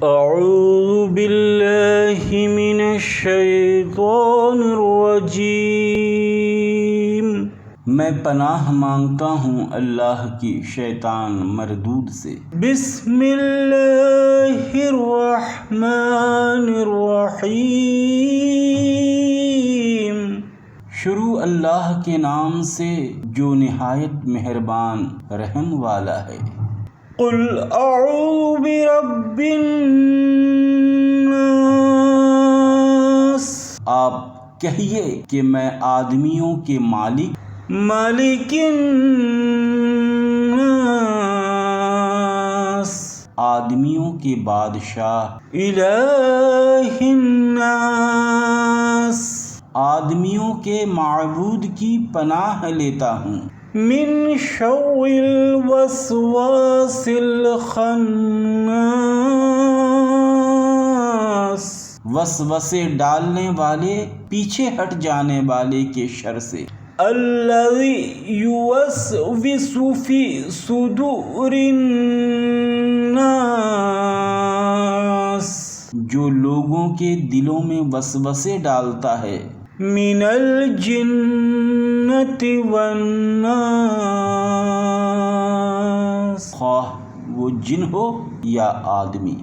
اعوذ باللہ من الشیطان الرجیم، میں پناہ مانگتا ہوں اللہ کی شیطان مردود سے۔ بسم اللہ الرحمن الرحیم، شروع اللہ کے نام سے جو نہایت مہربان رحم والا ہے۔ قل اعوذ برب الناس، آپ کہیے کہ میں آدمیوں کے مالک الناس، آدمیوں کے بادشاہ، الہ الناس، آدمیوں کے معبود کی پناہ لیتا ہوں۔ من شر الوسواس الخناس، وسوسے ڈالنے والے، پیچھے ہٹ جانے والے کے شر سے۔ الذی یوسوس فی صدور الناس، جو لوگوں کے دلوں میں وسوسے ڈالتا ہے۔ من الجنۃ والناس، خواہ وہ جن ہو یا آدمی۔